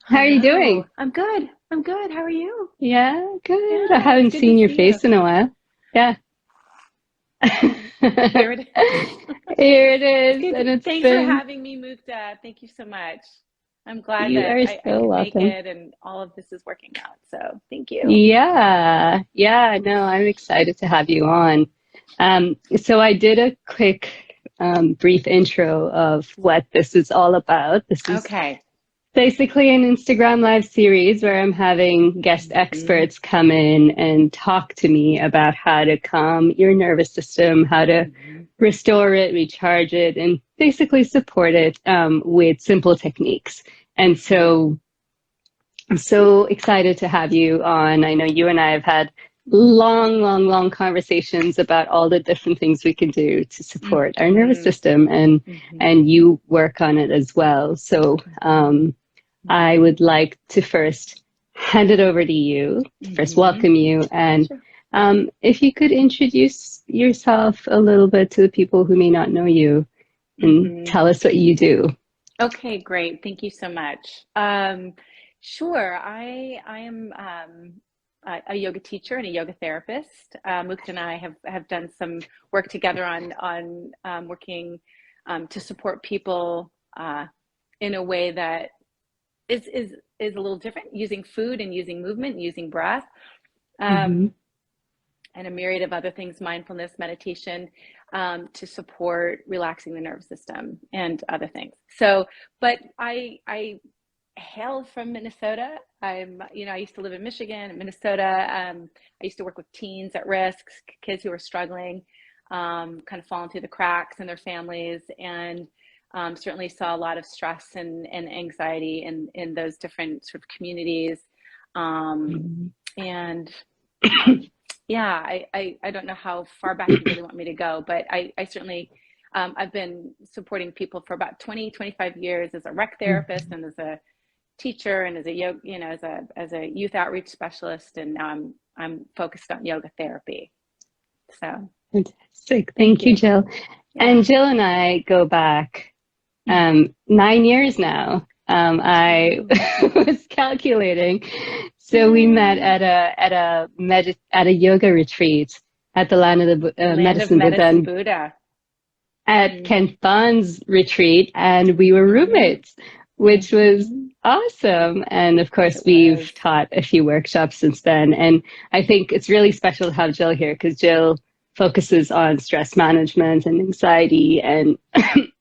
How are you Hello. doing? I'm good. I'm good. How are you? Yeah, good. I Yeah, it's haven't good to seen your see you. face in a while. Yeah. Here it is. Here it It's is, good. and it's Thanks for been, having me, Mukta. Thank you so much. I'm glad you that are I so could make welcome. it and all of this is working out. So thank you. Yeah, no, I'm excited to have you on. So I did a quick, brief intro of what this is all about. This is Okay. basically an Instagram live series where I'm having guest Hmm. experts come in and talk to me about how to calm your nervous system, how to Hmm. restore it, recharge it, and basically support it with simple techniques. And so I'm so excited to have you on. I know you and I have had long conversations about all the different things we can do to support our nervous Hmm. system, Hmm. and you work on it as well. So I would like to first hand it over to you, to first Hmm. welcome you, and Sure. if you could introduce yourself a little bit to the people who may not know you and Hmm. tell us what you do. Okay, great. Thank you so much. Sure. I am a yoga teacher and a yoga therapist. Mukta and I have done some work together on working to support people in a way that is a little different, using food and using movement, and using breath, Hmm. um, and a myriad of other things, mindfulness, meditation, to support relaxing the nervous system and other things. So, but I hail from Minnesota. I used to live in Michigan, Minnesota. I used to work with teens at risk, kids who were struggling, kind of falling through the cracks in their families, and certainly saw a lot of stress and anxiety in those different sort of communities. Um, and yeah, I don't know how far back you really want me to go, but I certainly, I've been supporting people for about 20, 25 years as a rec therapist and as a teacher and as a yoga, as a youth outreach specialist, and now I'm focused on yoga therapy. So Fantastic. thank Thank you, you. Jill. Yeah. And Jill and I go back 9 years now. I Oh, was calculating. So we met yeah. at a yoga retreat at the Land of the Land of Medicine Medicine Buddha Buddha. at Mm-hmm. Ken Thon's retreat, and we were Mm-hmm. roommates, which was Mm-hmm. awesome. And of course, It was. we've taught a few workshops since then. And I think it's really special to have Jill here because Jill focuses on stress management and anxiety and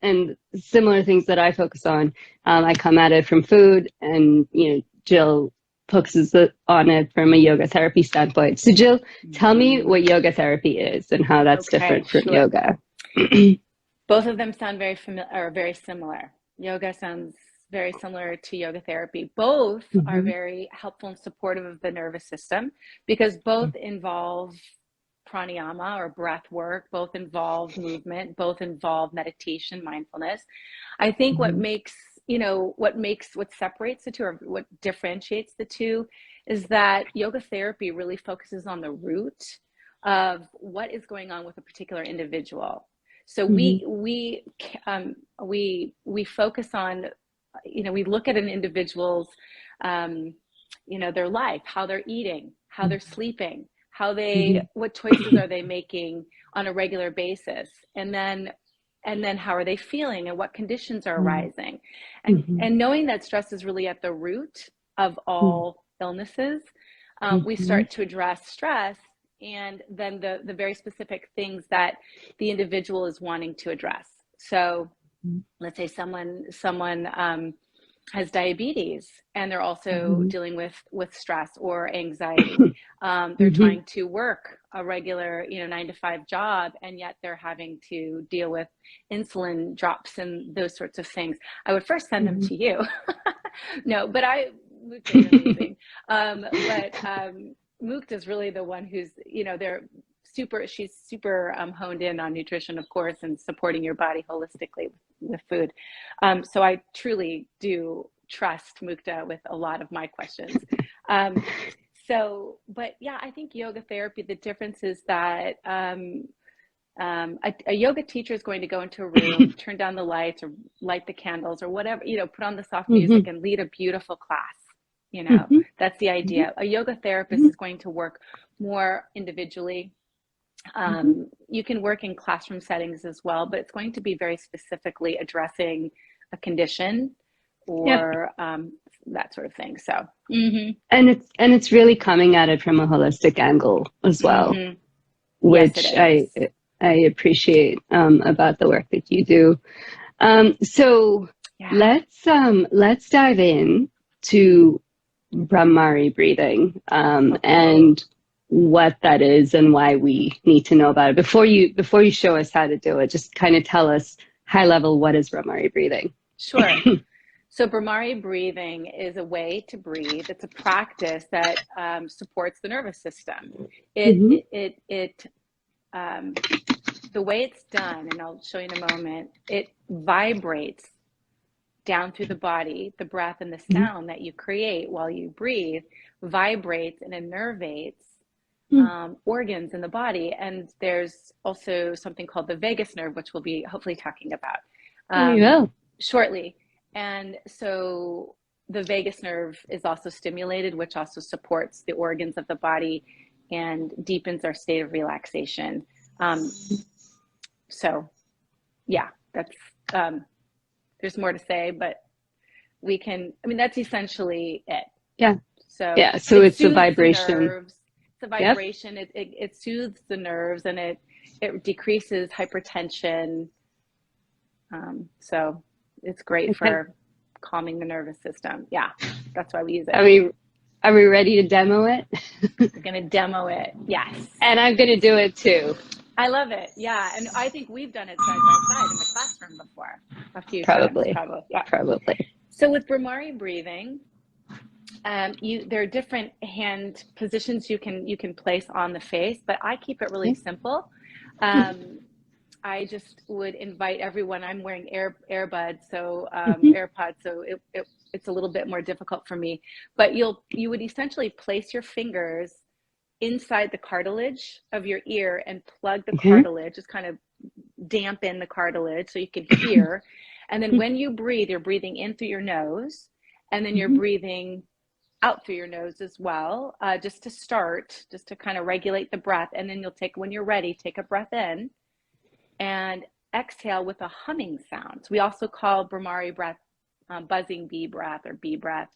and similar things that I focus on. I come at it from food, and Jill focuses on it from a yoga therapy standpoint. So, Jill, tell me Mm-hmm. what yoga therapy is and how that's Okay, different from sure. yoga. Both of them sound very familiar or very similar. Yoga sounds very similar to yoga therapy. Both are Mhm. very helpful and supportive of the nervous system because both involve pranayama or breath work, both involve movement, both involve meditation, mindfulness. I think Mhm. what separates the two or what differentiates the two is that yoga therapy really focuses on the root of what is going on with a particular individual. So Mhm. we focus on, we look at an individual's, um, their life, how they're eating, how they're sleeping, Mhm. what choices are they making on a regular basis, and then how are they feeling and what conditions are Mhm. arising, Mhm. and knowing that stress is really at the root of all illnesses. We Mhm. start to address stress and then the very specific things that the individual is wanting to address. So let's say someone has diabetes and they're also Mhm. dealing with stress or anxiety. They're Mhm. trying to work a regular 9 to 5 job, and yet they're having to deal with insulin drops and those sorts of things. I would first send them Mhm. to you. No, but Mukta, you're amazing. But Mukta is really the one who's, they're she's super honed in on nutrition, of course, and supporting your body holistically with food. So I truly do trust Mukta with a lot of my questions. Um, but yeah, I think yoga therapy, the difference is that A yoga teacher is going to go into a room, turn down the lights or light the candles or whatever, put on the soft music and lead a beautiful class. That's the idea. A yoga therapist is going to work more individually. You can work in classroom settings as well, but it's going to be very specifically addressing a condition or that sort of thing. So, and it's really coming at it from a holistic angle as well, which I appreciate about the work that you do. So let's dive in to Brahmari breathing and what that is and why we need to know about it. Before you show us how to do it, just kind of tell us high level, what is Brahmari breathing? Sure. So Brahmari breathing is a way to breathe. It's a practice that supports the nervous system. The way it's done, and I'll show you in a moment, it vibrates down through the body. The breath and the sound that you create while you breathe vibrates and innervates organs in the body. And there's also something called the vagus nerve, which we'll be hopefully talking about shortly. And so the vagus nerve is also stimulated, which also supports the organs of the body and deepens our state of relaxation. So yeah, that's, there's more to say, but that's essentially it. Yeah. So it's a vibration. It's a vibration. It soothes the nerves and it decreases hypertension. So it's great for calming the nervous system. Yeah, that's why we use it. Are we ready to demo it? We're going to demo it. Yes. And I'm going to do it too. I love it. Yeah. And I think we've done it side by side in the classroom before. A few times. Probably. Yeah. Probably. So with Brahmari breathing, there are different hand positions you can place on the face, but I keep it really simple. I just would invite everyone. I'm wearing earbuds, so AirPods, so it's a little bit more difficult for me. But you would essentially place your fingers inside the cartilage of your ear and plug the cartilage, just kind of dampen the cartilage so you can hear. And then when you breathe, you're breathing in through your nose, and then you're breathing out through your nose as well, just to kind of regulate the breath. And then when you're ready, take a breath in and exhale with a humming sound. So we also call Brahmari breath buzzing bee breath or bee breath.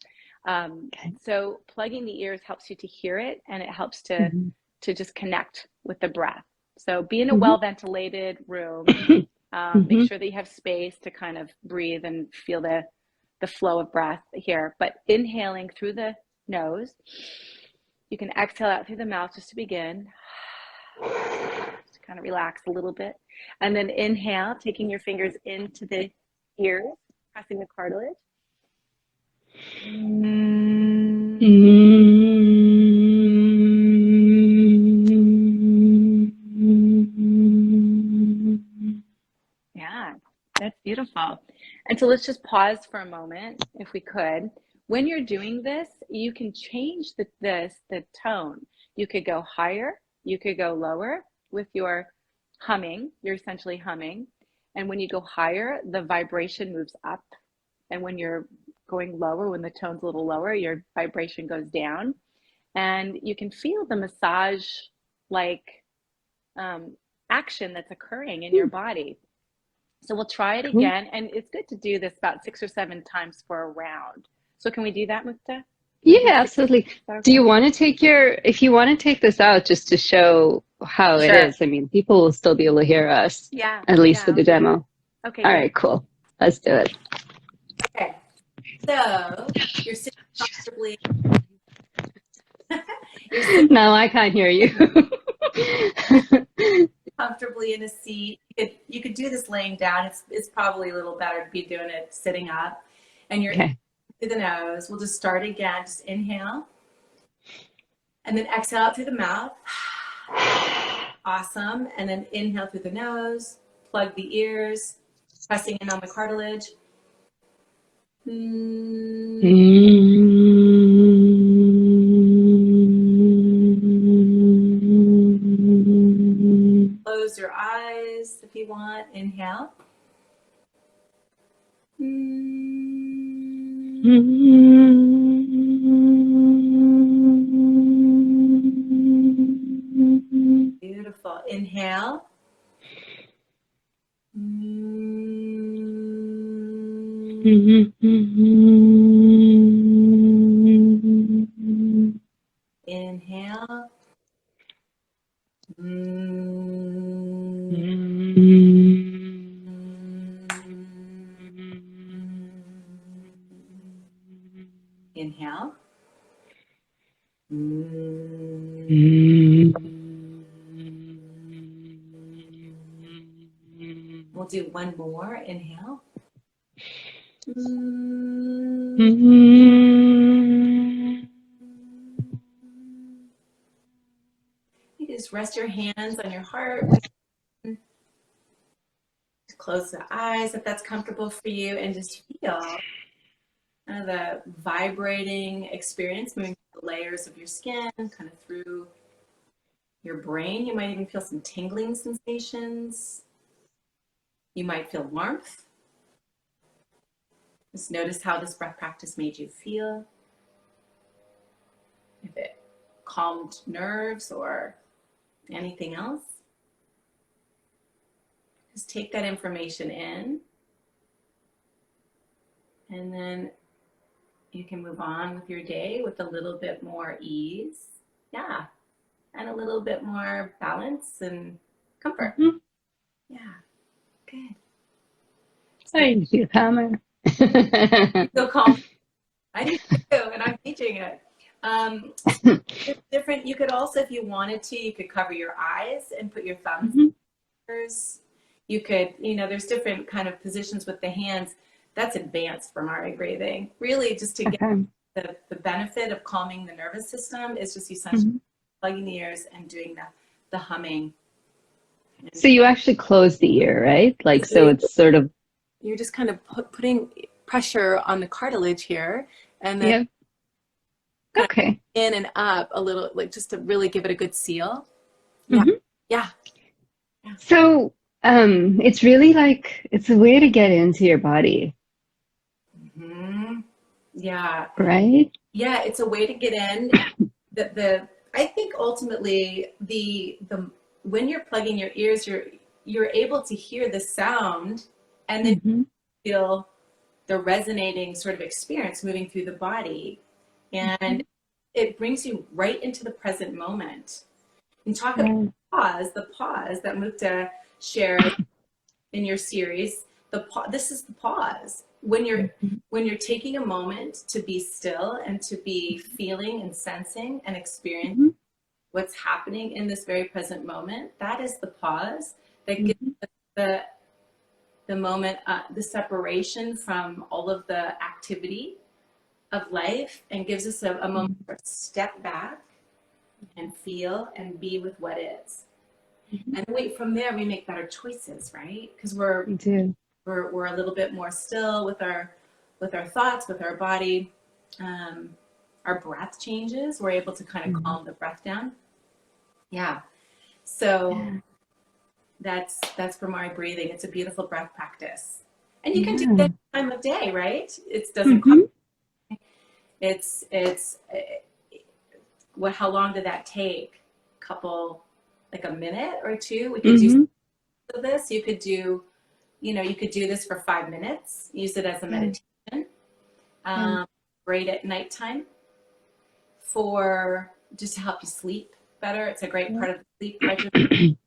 So plugging the ears helps you to hear it, and it helps to just connect with the breath. So be in a well-ventilated room. Make sure that you have space to kind of breathe and feel the flow of breath here. But inhaling through the nose, you can exhale out through the mouth just to begin. Just kind of relax a little bit. And then inhale, taking your fingers into the ears, pressing the cartilage. Yeah, that's beautiful. And so let's just pause for a moment, if we could. When you're doing this, you can change the tone. You could go higher, you could go lower with your humming. You're essentially humming. And when you go higher, the vibration moves up. And when you're going lower, when the tone's a little lower, your vibration goes down. And you can feel the massage like action that's occurring in your body. So we'll try it again. And it's good to do this about 6 or 7 times for a round. So can we do that, Mukta? Yeah, absolutely. Do you want to if you want to take this out just to show how it is? I mean, people will still be able to hear us. Yeah. At least for the demo. Okay. All right, cool. Let's do it. Okay. So you're sitting comfortably. No, I can't hear you. Comfortably in a seat. You could do this laying down. It's probably a little better to be doing it sitting up. And you're in through the nose. We'll just start again. Just inhale. And then exhale out through the mouth. Awesome. And then inhale through the nose. Plug the ears. Pressing in on the cartilage. Close your eyes. if you want. Inhale. Beautiful. Inhale. Inhale. Inhale. We'll do one more. Inhale. You just rest your hands on your heart. Close the eyes if that's comfortable for you, and just feel the vibrating experience moving through the layers of your skin, kind of through your brain. You might even feel some tingling sensations. You might feel warmth. Just notice how this breath practice made you feel. If it calmed nerves or anything else. Just take that information in, and then you can move on with your day with a little bit more ease. Yeah. And a little bit more balance and comfort. Yeah. Good. I feel calmer. So calm. I do too, and I'm teaching it. Different. You could also, if you wanted to, you could cover your eyes and put your thumbs. You could, there's different kind of positions with the hands. That's advanced Brahmari breathing. Really, just to get the benefit of calming the nervous system is just essentially plugging the ears and doing the humming. So you actually close the ear, right? Like, so it's sort of... You're just kind of putting pressure on the cartilage here, and then in and up a little, like just to really give it a good seal. Yeah. So it's really like, it's a way to get into your body. Yeah. Right? Yeah, it's a way to get in. I think ultimately when you're plugging your ears, you're able to hear the sound, and then feel the resonating sort of experience moving through the body, and it brings you right into the present moment. And talk about the pause that Mukta shared in your series. This is the pause when you're taking a moment to be still and to be feeling and sensing and experiencing what's happening in this very present moment. That is the pause that gives the moment, the separation from all of the activity of life, and gives us a moment to step back and feel and be with what is. And from there we make better choices, right? Because we're a little bit more still with our thoughts, with our body. Our breath changes. We're able to kind of calm the breath down. Yeah. So that's Brahmari breathing. It's a beautiful breath practice, and you can do that time of day, right? It doesn't cost. How long did that take? Like a minute or two. We could do this. You could do this for 5 minutes. Use it as a meditation. Great at nighttime just to help you sleep better. It's a great part of the sleep regimen.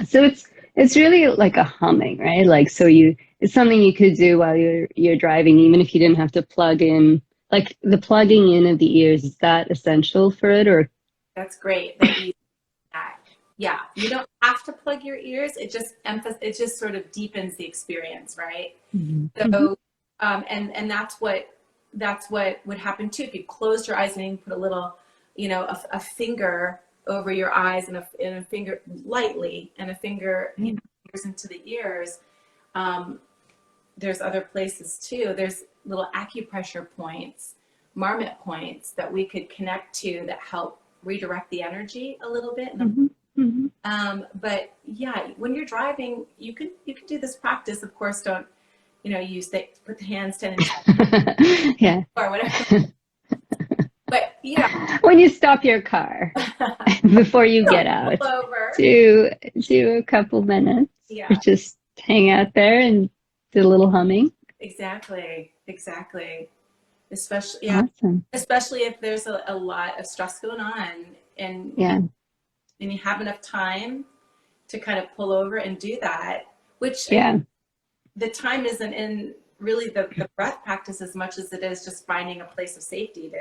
So it's really like a humming, right? Like, so it's something you could do while you're driving, even if you didn't have to plug in. Like, the plugging in of the ears, is that essential for it, or? That's great that you that. Yeah, you don't have to plug your ears. It just sort of deepens the experience, right? So, and that's what would happen too if you closed your eyes and you put a little, a finger over your eyes and a finger lightly, and a finger fingers into the ears. There's other places too. There's little acupressure points, marmot points that we could connect to that help redirect the energy a little bit in the But yeah, when you're driving, you can do this practice. Of course, don't, put the hands 10 and 10 or whatever. But yeah, when you stop your car before you get out, do a couple minutes, or just hang out there and do a little humming. Exactly. Especially, awesome. Especially if there's a lot of stress going on, and you have enough time to kind of pull over and do that, which the time isn't in really the breath practice as much as it is just finding a place of safety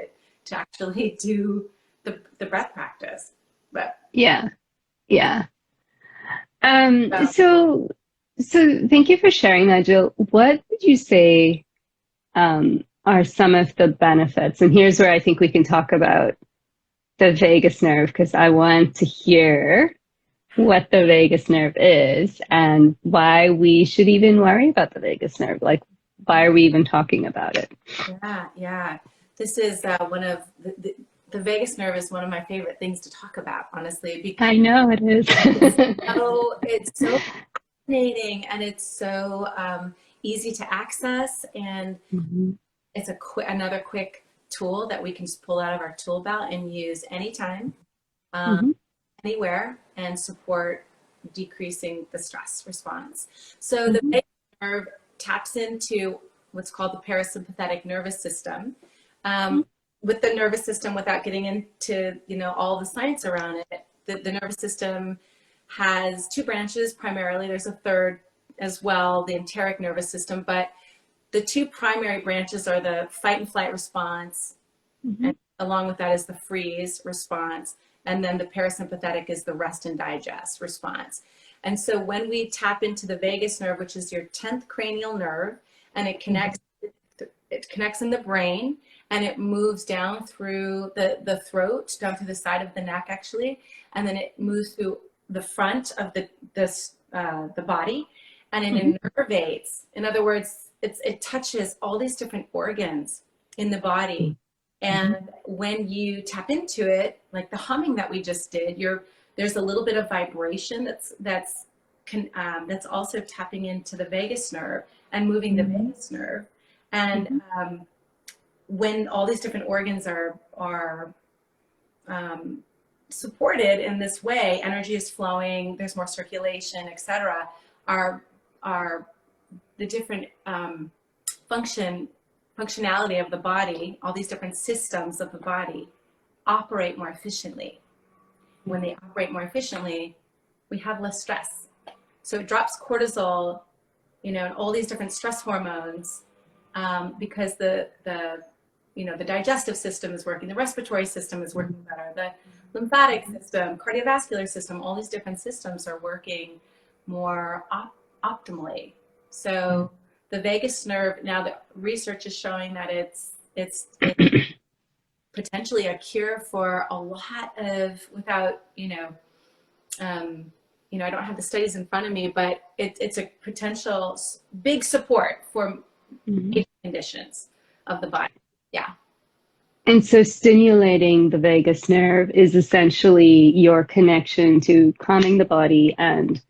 to actually do the breath practice. But so thank you for sharing that, Jill. What would you say are some of the benefits? And here's where I think we can talk about the vagus nerve, because I want to hear what the vagus nerve is and why we should even worry about the vagus nerve. Like, why are we even talking about it? Yeah. This is one of the vagus nerve is one of my favorite things to talk about, honestly. Because I know it is. It's so fascinating, and it's so easy to access, and it's another quick tool that we can just pull out of our tool belt and use anytime, anywhere, and support decreasing the stress response. So the vagus nerve taps into what's called the parasympathetic nervous system. With the nervous system, without getting into all the science around it, the nervous system has two branches primarily. There's a third as well, the enteric nervous system, but the two primary branches are the fight and flight response, and along with that is the freeze response, and then the parasympathetic is the rest and digest response. And so when we tap into the vagus nerve, which is your 10th cranial nerve, and it connects in the brain, and it moves down through the throat, down through the side of the neck actually, and then it moves through the front of the body, and it innervates. In other words, it touches all these different organs in the body. And when you tap into it, like the humming that we just did, there's a little bit of vibration that's also tapping into the vagus nerve and moving the vagus nerve. And when all these different organs are supported in this way, energy is flowing, there's more circulation, etc. Are the different functionality of the body, all these different systems of the body operate more efficiently. When they operate more efficiently, we have less stress. So it drops cortisol, and all these different stress hormones, because the digestive system is working, the respiratory system is working better, the lymphatic system, cardiovascular system, all these different systems are working more optimally. So the vagus nerve, now the research is showing that it's potentially a cure for a lot of, without, I don't have the studies in front of me, but it's a potential big support for conditions of the body. Yeah. And so stimulating the vagus nerve is essentially your connection to calming the body and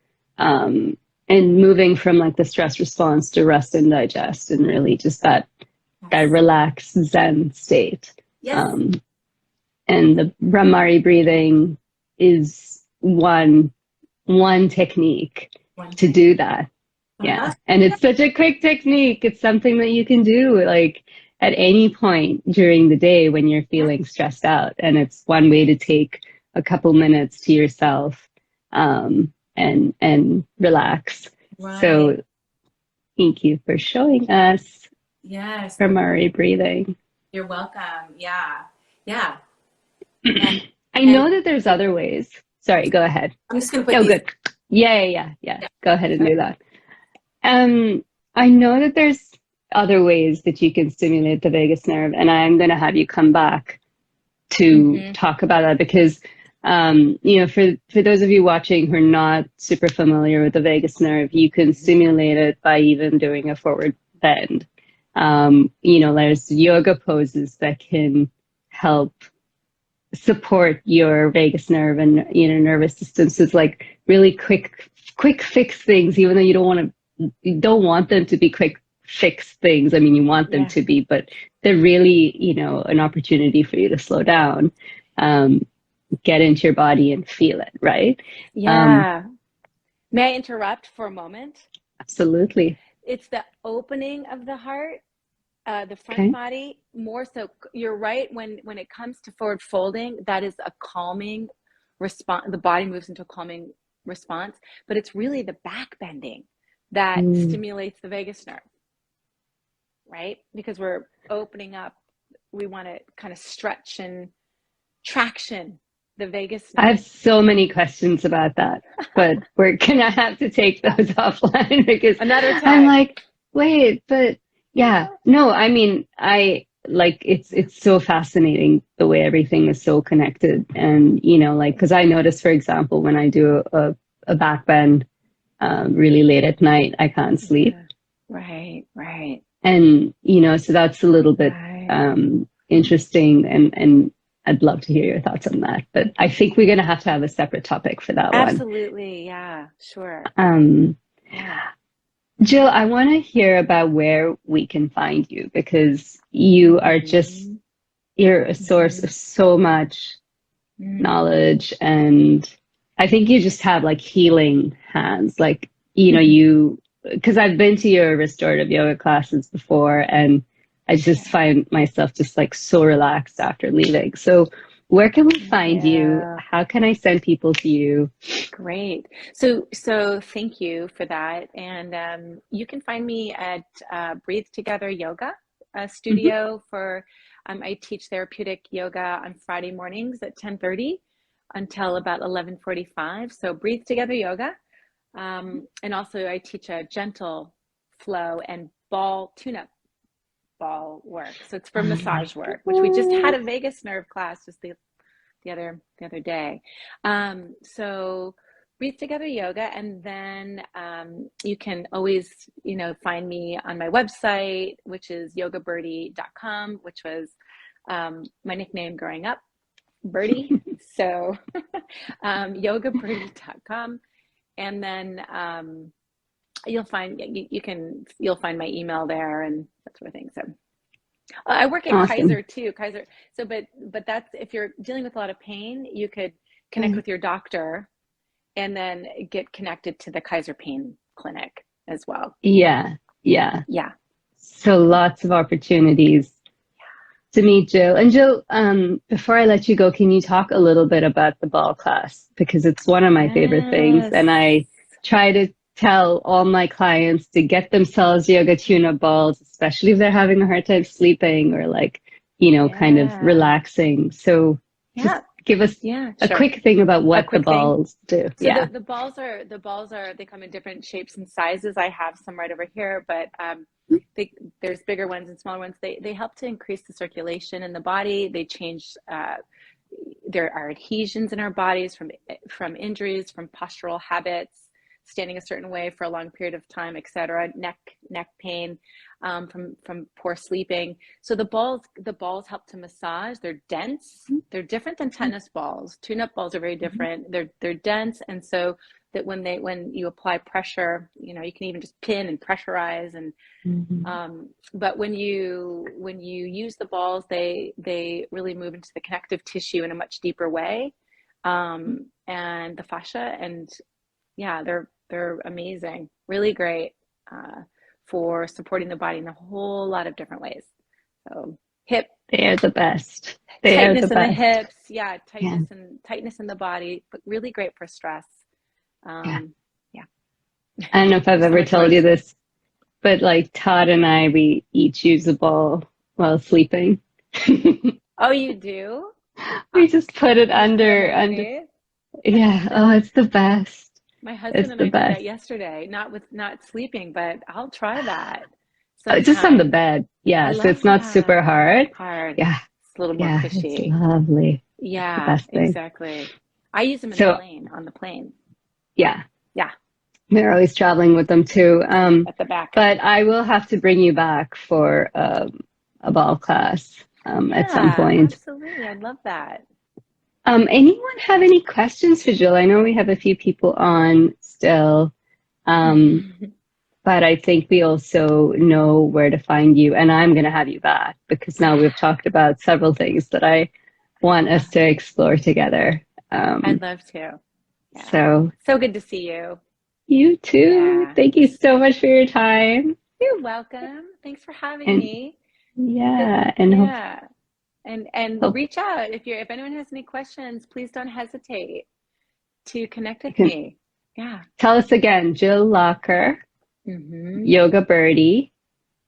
moving from like the stress response to rest and digest, and really just that relaxed Zen state. Yes. And the Brahmari breathing is one technique to do that. Yeah. And it's such a quick technique. It's something that you can do like at any point during the day when you're feeling stressed out. And it's one way to take a couple minutes to yourself and relax. Right. So thank you for showing us Brahmari breathing. You're welcome. Yeah. I know that there's other ways. Sorry, go ahead. I'm just going to put these. Good. Yeah. Go ahead and do that. I know that there's other ways that you can stimulate the vagus nerve, and I'm going to have you come back to talk about that because, for those of you watching who are not super familiar with the vagus nerve, you can stimulate it by even doing a forward bend. There's yoga poses that can help support your vagus nerve and, you know, nervous system. So it's like really quick fix things, even though you don't want them to be quick fix things. I mean, you want them to be, but they're really, you know, an opportunity for you to slow down, get into your body and feel it, right? Yeah. May I interrupt for a moment? Absolutely. It's the opening of the heart, the front body, more so. You're right. When it comes to forward folding, that is a calming response. The body moves into a calming response, but it's really the back bending that stimulates the vagus nerve, right? Because we're opening up. We want to kind of stretch and traction the vagus nerve. I have so many questions about that, but we're gonna have to take those offline because another time. I'm like, wait, but yeah, no, I mean, I like it's so fascinating the way everything is so connected, and you know, like because I notice, for example, when I do a back bend really late at night, I can't sleep. Right. And you know, so that's a little bit interesting, and I'd love to hear your thoughts on that. But I think we're going to have a separate topic for that one. Absolutely. Yeah, sure. Jill, I want to hear about where we can find you, because you are you're a source of so much knowledge. And I think you just have like healing hands. Like, you know, because I've been to your restorative yoga classes before, and I just find myself just like so relaxed after leaving. So where can we find you? How can I send people to you? Great. So thank you for that. And you can find me at Breathe Together Yoga studio for, I teach therapeutic yoga on Friday mornings at 10:30 until about 11:45. So Breathe Together Yoga. And also I teach a gentle flow and tune-up ball work. So it's for massage work, which we just had a vagus nerve class just the other day. So Breathe Together Yoga, and then you can always, you know, find me on my website, which is yogabirdie.com, which was my nickname growing up, Birdie. So yogabirdie.com, and then you'll find my email there and that sort of thing. So I work at Kaiser too. So, but that's, if you're dealing with a lot of pain, you could connect with your doctor and then get connected to the Kaiser Pain Clinic as well. Yeah. So lots of opportunities to meet Jill. And Jill, before I let you go, can you talk a little bit about the ball class? Because it's one of my favorite things. And I try to tell all my clients to get themselves yoga tune-up balls, especially if they're having a hard time sleeping or like, you know, kind of relaxing. So just give us a quick thing about what the balls do. So the balls are, they come in different shapes and sizes. I have some right over here, but there's bigger ones and smaller ones. They help to increase the circulation in the body. They change, there are adhesions in our bodies from injuries, from postural habits, standing a certain way for a long period of time, etc. Neck pain, from poor sleeping. So the balls help to massage. They're dense. They're different than tennis balls. Tune-up balls are very different. They're dense, and so that when you apply pressure, you know, you can even just pin and pressurize. And but when you use the balls, they really move into the connective tissue in a much deeper way, and the fascia, and they're amazing, really great for supporting the body in a whole lot of different ways. So hip, they're the best. Tightness in the hips, tightness in the body, but really great for stress. I don't know if I've ever told you this, but like Todd and I, we each use a ball while sleeping. Oh, you do? We just put it under. Yeah. Oh, it's the best. My husband and I did that yesterday, not sleeping, but I'll try that. Just on the bed. Yeah. So it's not super hard. Yeah. It's a little more cushy. It's lovely. Yeah, exactly. I use them on the plane. Yeah. We're always traveling with them too. At the back. But I will have to bring you back for a ball class at some point. Absolutely. I'd love that. Anyone have any questions for Jill? I know we have a few people on still, but I think we also know where to find you. And I'm going to have you back because now we've talked about several things that I want us to explore together. I'd love to. Yeah. So good to see you. You too. Yeah. Thank you so much for your time. You're welcome. Thanks for having me. Yeah. And reach out if anyone has any questions, please don't hesitate to connect with me. Yeah. Tell us again, Jill Lacher, Yoga Birdie.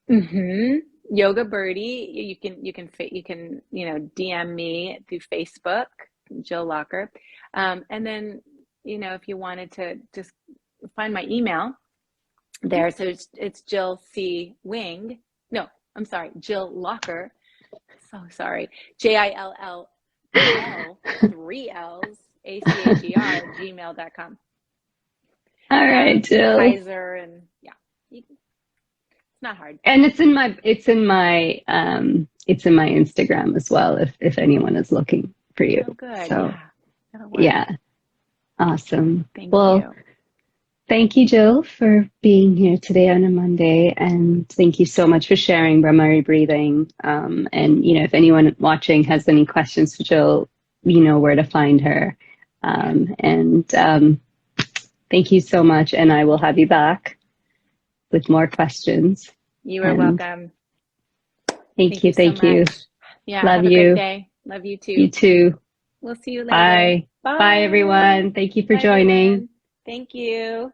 Yoga Birdie. You can DM me through Facebook, Jill Lacher. And then if you wanted to just find my email there, so it's Jill C. Wing. No, I'm sorry, Jill Lacher. So sorry, JILL 3 L's ACHER@gmail.com. All right, Jill. Kaiser, and yeah, it's not hard. And it's in my Instagram as well if anyone is looking for you. Oh, good. So yeah, awesome. Thank you. Thank you, Jill, for being here today on a Monday, and thank you so much for sharing Brahmari breathing. And if anyone watching has any questions for Jill, you know where to find her. Thank you so much, and I will have you back with more questions. You are welcome. Thank you. Yeah, love have you. A great day. Love you too. You too. We'll see you later. Bye. Bye, everyone. Thank you for joining. Everyone. Thank you.